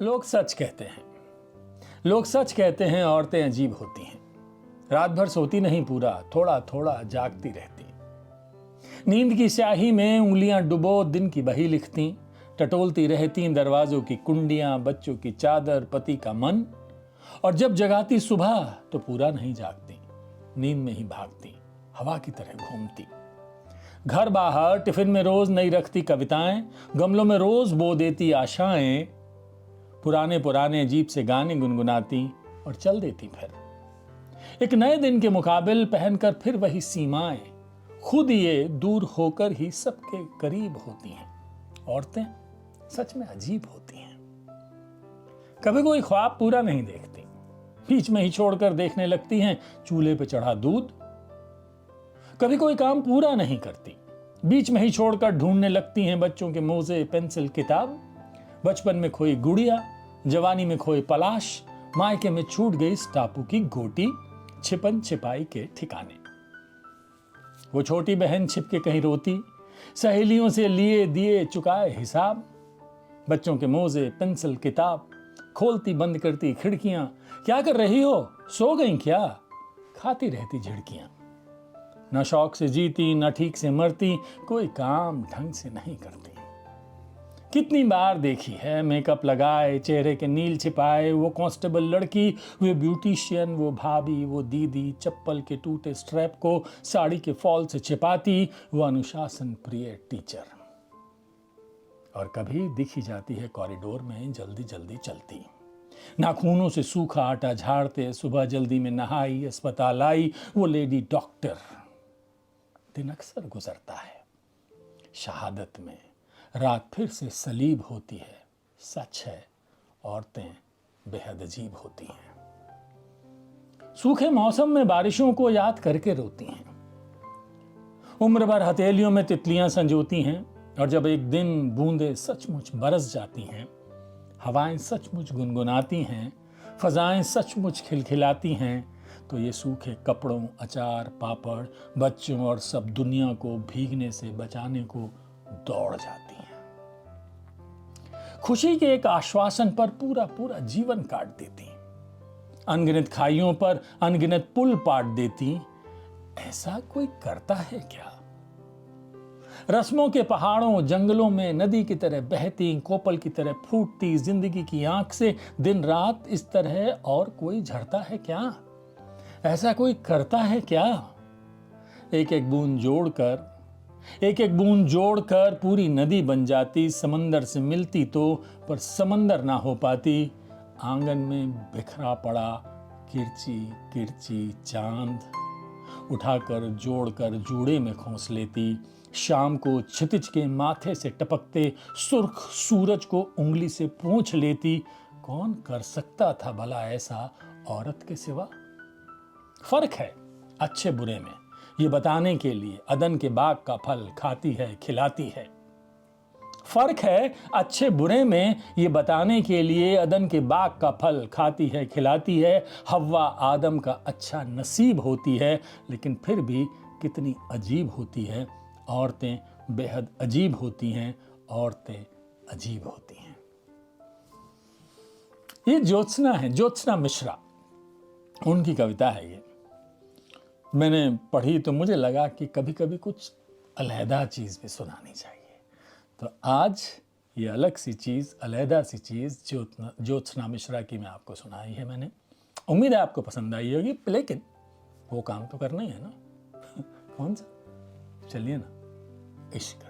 लोग सच कहते हैं, लोग सच कहते हैं औरतें अजीब होती हैं। रात भर सोती नहीं, पूरा थोड़ा थोड़ा जागती रहती। नींद की स्याही में उंगलियां डुबो दिन की बही लिखती, टटोलती रहती दरवाजों की कुंडियां, बच्चों की चादर, पति का मन। और जब जगाती सुबह तो पूरा नहीं जागती, नींद में ही भागती, हवा की तरह घूमती। घर बाहर टिफिन में रोज नहीं रखती कविताएं, गमलों में रोज बो देती आशाएं। पुराने पुराने अजीब से गाने गुनगुनाती और चल देती फिर। एक नए दिन के मुकाबिल पहनकर फिर वही सीमाएं, खुद ये दूर होकर ही सबके करीब होती हैं। औरतें सच में अजीब होती हैं। कभी कोई ख्वाब पूरा नहीं देखती, बीच में ही छोड़कर देखने लगती हैं चूल्हे पे चढ़ा दूध। कभी कोई काम पूरा नहीं करती, बीच में ही छोड़कर ढूंढने लगती हैं बच्चों के मोजे, पेंसिल, किताब। बचपन में खोई गुड़िया, जवानी में खोई पलाश, मायके में छूट गई इस टापू की गोटी, छिपन छिपाई के ठिकाने। वो छोटी बहन छिपके कहीं रोती, सहेलियों से लिए दिए चुकाए हिसाब। बच्चों के मोजे, पेंसिल, किताब, खोलती बंद करती खिड़कियां। क्या कर रही हो, सो गई क्या? खाती रहती झिड़कियां। न शौक से जीती, न ठीक से मरती, कोई काम ढंग से नहीं करती। कितनी बार देखी है मेकअप लगाए, चेहरे के नील छिपाए, वो कांस्टेबल लड़की, वो ब्यूटिशियन, वो भाभी, वो दीदी, चप्पल के टूटे स्ट्रैप को साड़ी के फॉल से छिपाती, वो अनुशासन प्रिय टीचर। और कभी दिखी जाती है कॉरिडोर में जल्दी जल्दी चलती, नाखूनों से सूखा आटा झाड़ते, सुबह जल्दी में नहाई, अस्पताल आई, वो लेडी डॉक्टर। दिन अक्सर गुजरता है, शहादत में रात फिर से सलीब होती है। सच है, औरतें बेहद अजीब होती हैं। सूखे मौसम में बारिशों को याद करके रोती हैं, उम्र भर हथेलियों में तितलियां संजोती हैं। और जब एक दिन बूंदें सचमुच बरस जाती हैं, हवाएं सचमुच गुनगुनाती हैं, फजाएं सचमुच खिलखिलाती हैं, तो ये सूखे कपड़ों, अचार, पापड़, बच्चों और सब दुनिया को भीगने से बचाने को दौड़ जाती हैं। खुशी के एक आश्वासन पर पूरा पूरा जीवन काट देती, अनगिनत खाइयों पर अनगिनत पुल पाट देती। ऐसा कोई करता है क्या? रस्मों के पहाड़ों, जंगलों में नदी की तरह बहती, कोपल की तरह फूटती जिंदगी की आंख से दिन रात इस तरह और कोई झड़ता है क्या? ऐसा कोई करता है क्या? एक एक बूंद जोड़कर पूरी नदी बन जाती, समंदर से मिलती तो पर समंदर ना हो पाती। आंगन में बिखरा पड़ा किरची किरची चांद, उठाकर जोड़कर जूड़े में खोस लेती। शाम को क्षितिज के माथे से टपकते सुर्ख सूरज को उंगली से पोंछ लेती। कौन कर सकता था भला ऐसा औरत के सिवा? फर्क है अच्छे बुरे में, ये बताने के लिए अदन के बाग का फल खाती है, खिलाती है। फर्क है अच्छे बुरे में, ये बताने के लिए अदन के बाग का फल खाती है, खिलाती है। हव्वा आदम का अच्छा नसीब होती है, लेकिन फिर भी कितनी अजीब होती है। औरतें बेहद अजीब होती हैं, औरतें अजीब होती हैं। ये ज्योत्सना है, ज्योत्सना मिश्रा, उनकी कविता है ये। मैंने पढ़ी तो मुझे लगा कि कभी कभी कुछ अलहदा चीज़ भी सुनानी चाहिए। तो आज ये अलग सी चीज़, अलहदा सी चीज़ ज्योत्सना मिश्रा की मैं आपको सुनाई है मैंने। उम्मीद है आपको पसंद आई होगी, लेकिन वो काम तो करना ही है ना। कौन सा? चलिए ना, इश्क।